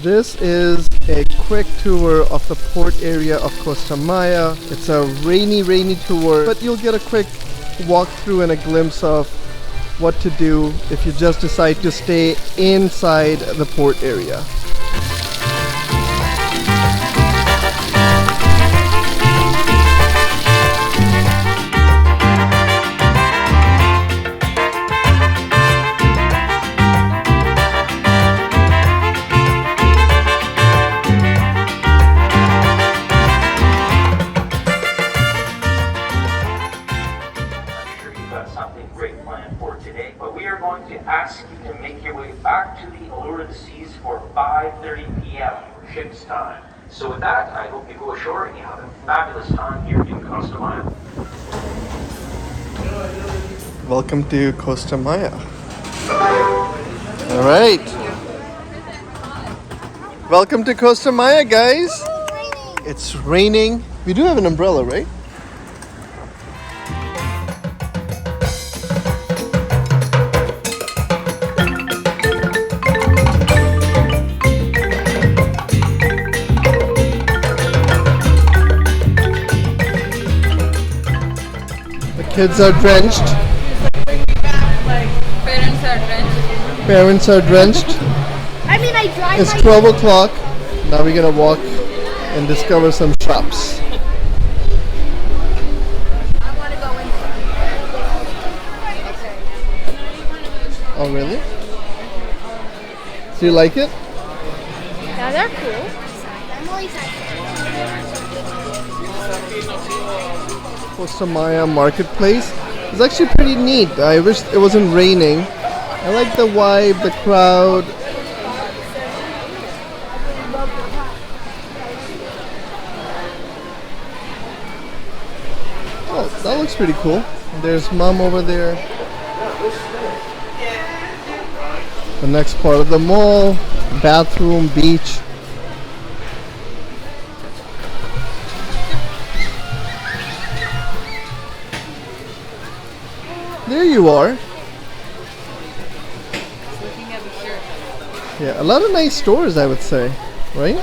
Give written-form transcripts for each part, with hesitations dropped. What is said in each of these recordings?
This is a quick tour of the port area of Costa Maya. It's a rainy tour, but you'll get a quick walkthrough and a glimpse of what to do if you just decide to stay inside the port area. Something great planned for today, but we are going to ask you to make your way back to the Allure of the Seas for 5:30 p.m. ship's time. So with that, I hope you go ashore and you have a fabulous time here in Costa Maya. Welcome to Costa Maya. All right. Welcome to Costa Maya, guys. It's raining. We do have an umbrella, right? Kids are drenched. Parents are drenched. I mean, I drive. It's 12 o'clock. Now we're gonna walk and discover some shops. I want to go in. Oh, really? Do you like it? Yeah, they're cool. I'm always Costa Maya Marketplace. It's actually pretty neat. I wish it wasn't raining. I like the vibe, the crowd. Oh, that looks pretty cool. There's Mom over there. The next part of the mall, bathroom, beach. There you are. Yeah, a lot of nice stores, I would say, right?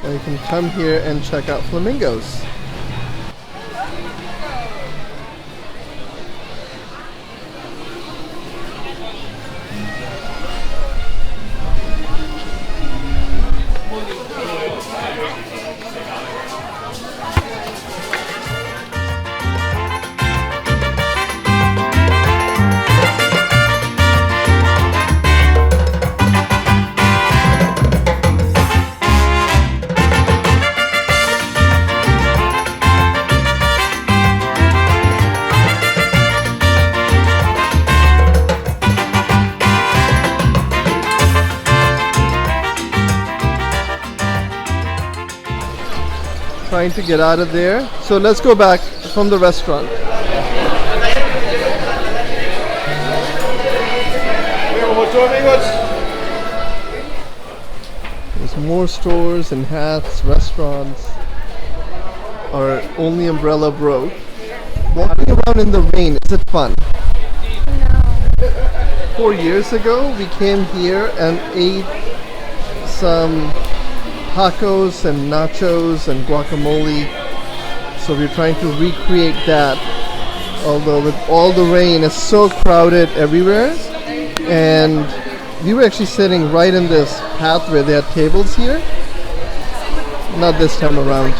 Or you can come here and check out Flamingos. Trying to get out of there. So let's go back from the restaurant. There's more stores and hats, restaurants. Our only umbrella broke. Walking around in the rain, is it fun? No. 4 years ago, we came here and ate some tacos and nachos and guacamole, so we're trying to recreate that, although with all the rain it's so crowded everywhere. And we were actually sitting right in this pathway. They had tables here. Not this time around.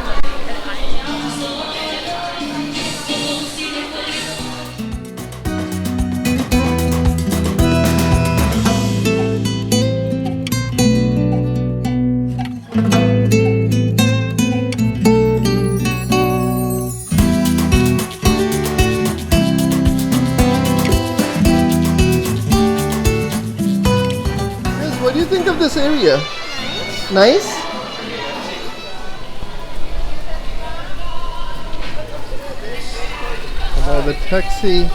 What do you think of this area? Nice? About the taxi.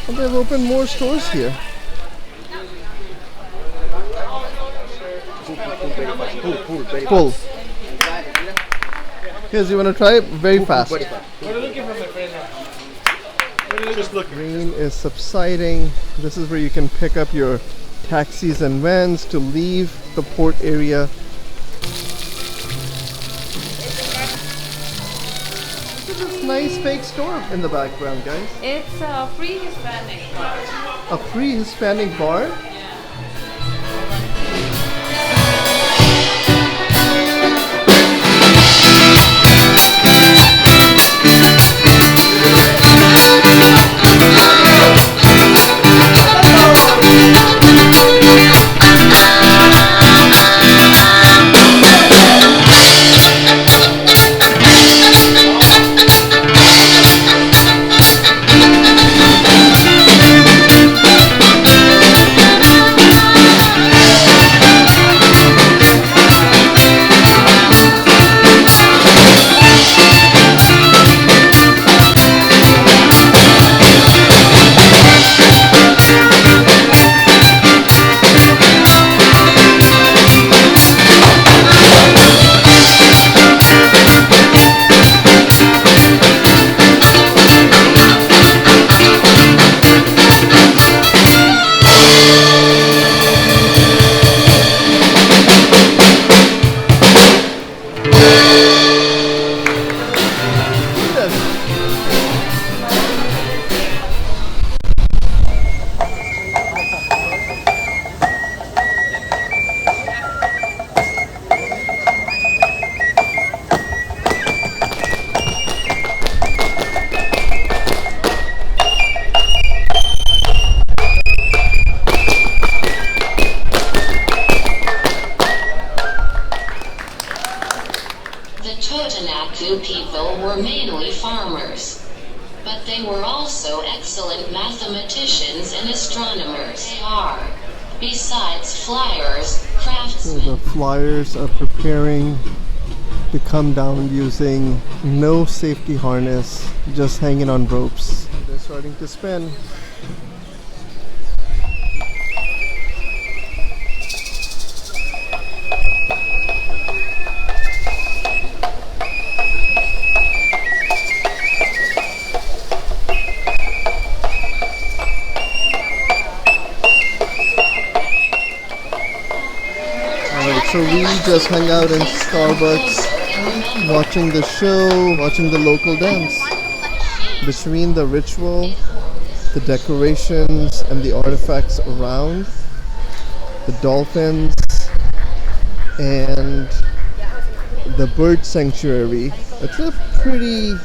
And they've opened more stores here. Pull. Here's, you want to try it? Very fast. Rain is subsiding. This is where you can pick up your taxis and vans to leave the port area. Look at this nice fake store in the background, guys. It's a free Hispanic bar. A free Hispanic bar? People were mainly farmers, but they were also excellent mathematicians and astronomers. They are, besides flyers, craftsmen. So the flyers are preparing to come down using no safety harness, just hanging on ropes. They're starting to spin. So we just hung out in Starbucks, watching the show, watching the local dance. Between the ritual, the decorations, and the artifacts around, the dolphins, and the bird sanctuary, it's a pretty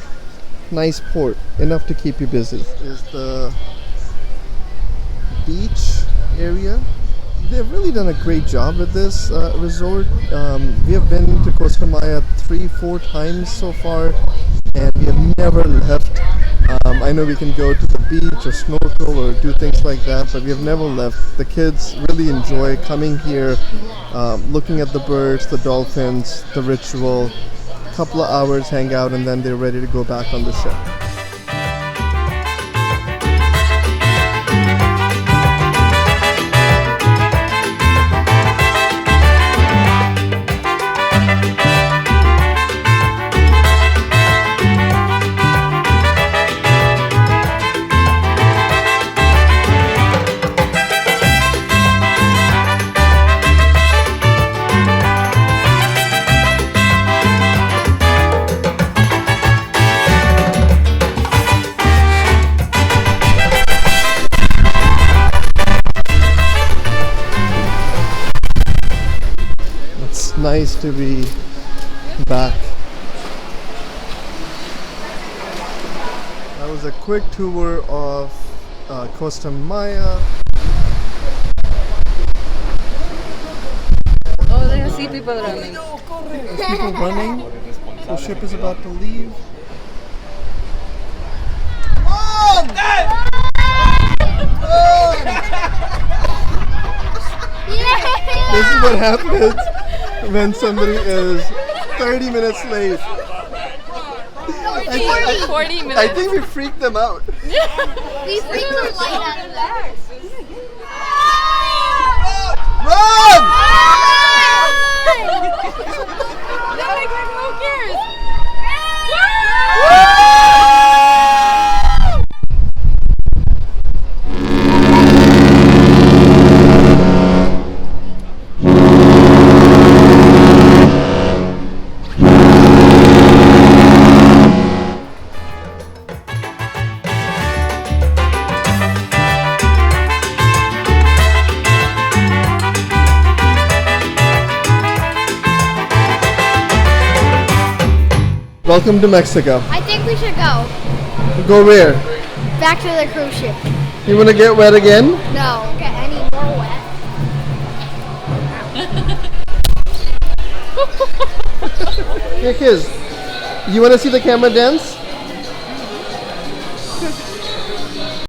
nice port, enough to keep you busy. Is the beach area. They've really done a great job with this resort. We have been to Costa Maya 3-4 times so far, and we have never left. I know we can go to the beach or snorkel or do things like that, but we have never left. The kids really enjoy coming here, looking at the birds, the dolphins, the ritual. A couple of hours, hang out, and then they're ready to go back on the ship. Nice to be back. That was a quick tour of Costa Maya. Oh, I see people running. There's people running. The ship is about to leave. Mom! This is what happens when somebody is 30 minutes late. 40 minutes. I think we freaked them out. We freaked her light out of that. Run! Welcome to Mexico. I think we should go Go where? back to the cruise ship. You want to get wet again? No, get any more wet. Hey, Khiz, you want to see the camera dance?